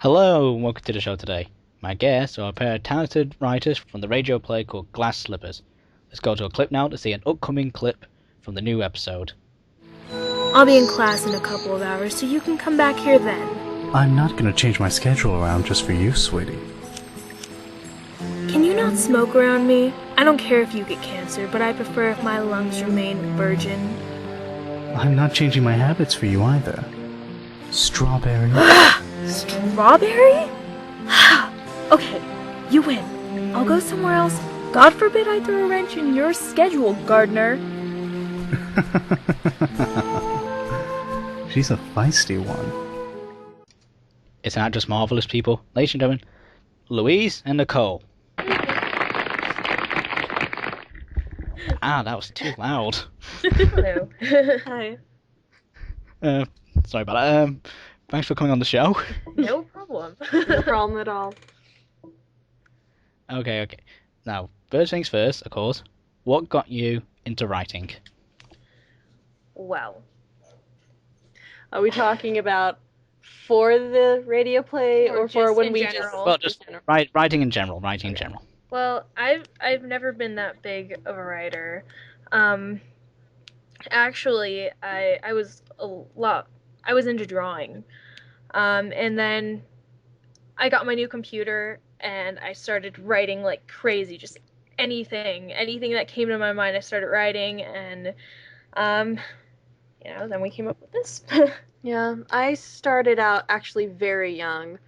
Hello and welcome to the show today. My guests are a pair of talented writers from the radio play called Glass Slippers. Let's go to a clip now to see an upcoming clip from the new episode. I'll be in class in a couple of hours, so you can come back here then. I'm not gonna change my schedule around just for you, sweetie. Can you not smoke around me? I don't care if you get cancer, but I prefer if my lungs remain virgin. I'm not changing my habits for you either. Strawberry. Strawberry? Okay, you win. I'll go somewhere else. God forbid I throw a wrench in your schedule, gardener. She's a feisty one. It's not just marvelous people. Ladies and gentlemen, Louise and Nicole. That was too loud. Hello. Hi. Sorry about that. Thanks for coming on the show. No problem. No problem at all. Okay. Now, first things first, of course. What got you into writing? Well, are we talking about for the radio play or for when we just... Well, just writing in general. Well, I've never been that big of a writer. Actually, I was into drawing. And then I got my new computer and I started writing like crazy, just anything that came to my mind I started writing, and then we came up with this. Yeah, I started out actually very young.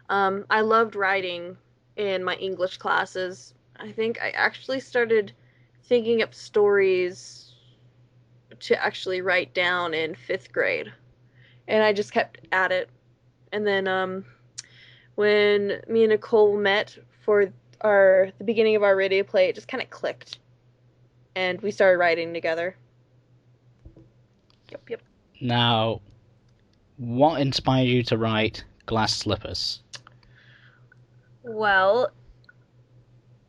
I loved writing in my English classes. I think I actually started thinking up stories to actually write down in 5th grade. And I just kept at it. And then when me and Nicole met for the beginning of our radio play, it just kind of clicked. And we started writing together. Yep. Now, what inspired you to write Glass Slippers? Well,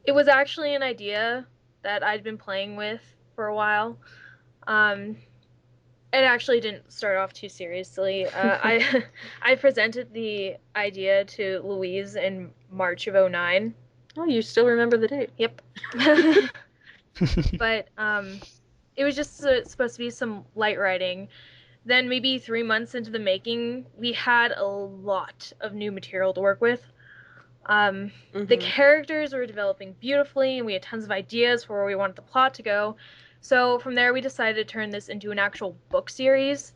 it was actually an idea that I'd been playing with for a while. It actually didn't start off too seriously. I presented the idea to Louise in March of 2009. Oh, you still remember the date? Yep. But it was just supposed to be some light writing. Then maybe 3 months into the making, we had a lot of new material to work with. The characters were developing beautifully, and we had tons of ideas for where we wanted the plot to go. So from there, we decided to turn this into an actual book series.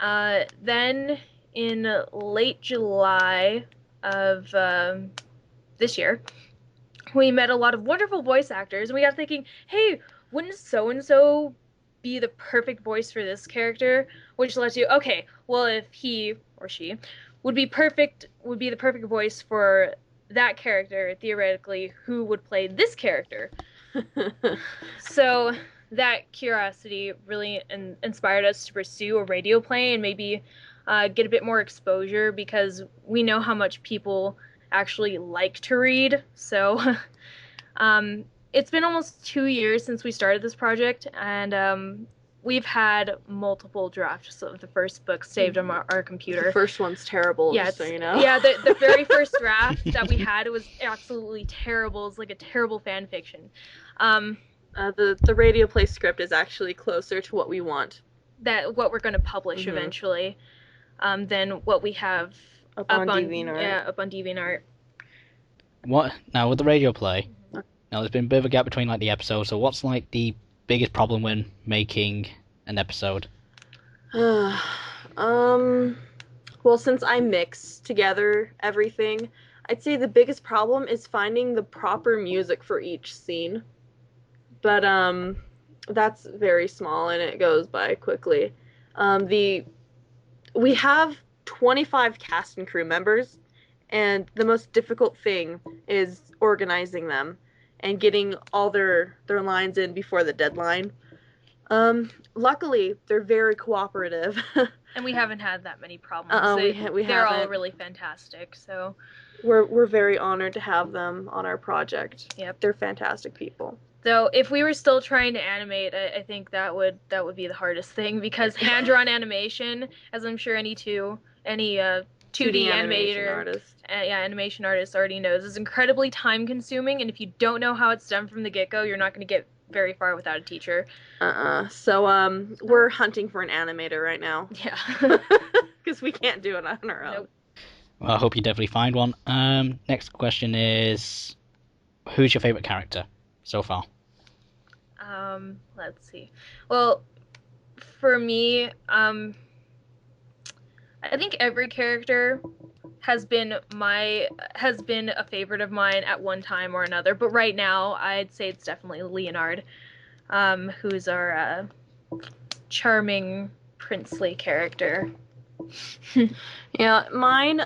Then in late July of this year, we met a lot of wonderful voice actors, and we got thinking, hey, wouldn't so-and-so be the perfect voice for this character? Which led to, okay, well, if he or she would be the perfect voice for that character, theoretically, who would play this character? So that curiosity really inspired us to pursue a radio play and maybe get a bit more exposure, because we know how much people actually like to read. So it's been almost 2 years since we started this project, and we've had multiple drafts of the first book saved on our computer. The first one's terrible, yeah, just so you know. Yeah, the very first draft that we had, it was absolutely terrible. It's like a terrible fan fiction. The radio play script is actually closer to what we want. What we're going to publish eventually, than what we have up on DeviantArt. Yeah, up on DeviantArt. What now with the radio play? Now there's been a bit of a gap between like the episodes. So what's like the biggest problem when making an episode? Well, since I mix together everything, I'd say the biggest problem is finding the proper music for each scene. But that's very small and it goes by quickly. We have 25 cast and crew members, and the most difficult thing is organizing them and getting all their lines in before the deadline. Luckily, they're very cooperative. And we haven't had that many problems. They're all really fantastic. So we're very honored to have them on our project. Yep, they're fantastic people. So if we were still trying to animate, I think that would be the hardest thing, because hand-drawn animation, as I'm sure any 2D animator animation artist already knows, is incredibly time consuming, and if you don't know how it's done from the get-go, you're not going to get very far without a teacher. So we're hunting for an animator right now. Yeah. Because we can't do it on our own. Nope. Well, I hope you definitely find one. Next question is, who's your favorite character so far? Let's see. Well, for me, I think every character has been a favorite of mine at one time or another. But right now, I'd say it's definitely Leonard, who's our charming, princely character. Yeah, mine,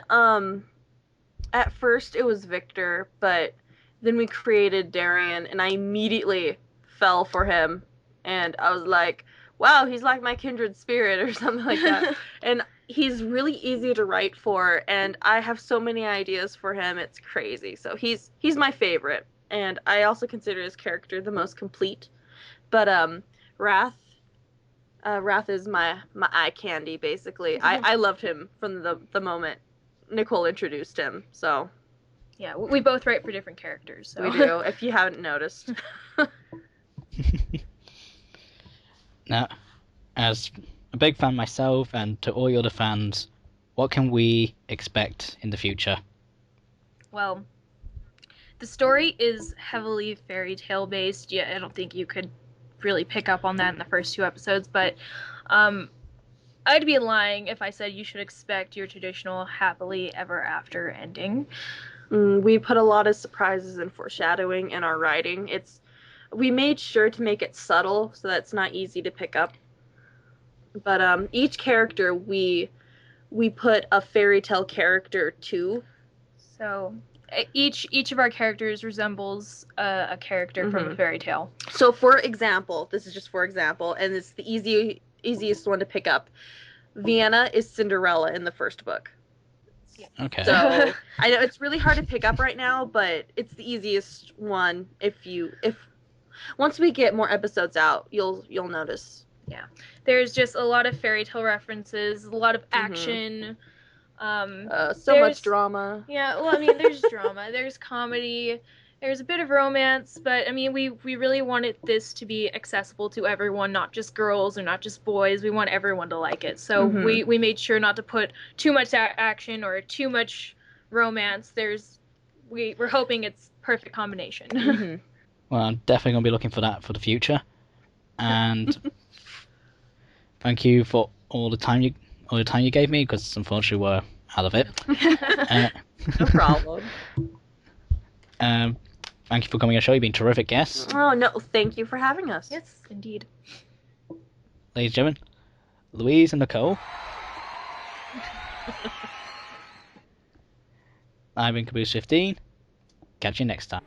at first it was Victor, but then we created Darian, and I immediately fell for him, and I was like, wow, he's like my kindred spirit or something like that. And he's really easy to write for, and I have so many ideas for him, it's crazy. So he's my favorite, and I also consider his character the most complete. But Wrath is my eye candy, basically. I loved him from the moment Nicole introduced him, so. Yeah, we both write for different characters. So. We do, if you haven't noticed. Now, as a big fan myself, and to all your other fans, what can we expect in the future? Well, the story is heavily fairy tale based. Yeah, I don't think you could really pick up on that in the first 2 episodes, but I'd be lying if I said you should expect your traditional happily ever after ending. We put a lot of surprises and foreshadowing in our writing. We made sure to make it subtle so that it's not easy to pick up. But each character we put a fairy tale character to. So each of our characters resembles a character from a fairy tale. So for example, this is just for example, and it's the easiest one to pick up. Vienna is Cinderella in the first book. Okay. So I know it's really hard to pick up right now, but it's the easiest one. If once we get more episodes out, you'll notice. Yeah, there's just a lot of fairy tale references, a lot of action. So much drama. Yeah, well, I mean, there's drama, there's comedy, there's a bit of romance, but I mean, we really wanted this to be accessible to everyone, not just girls or not just boys. We want everyone to like it, so we made sure not to put too much action or too much romance. We're hoping it's perfect combination. Well, I'm definitely going to be looking for that for the future. And thank you for all the time you gave me, because unfortunately we're out of it. No problem. Thank you for coming on the show. You've been terrific guests. Oh, no, thank you for having us. Yes, indeed. Ladies and gentlemen, Louise and Nicole. I've been Caboos15. Catch you next time.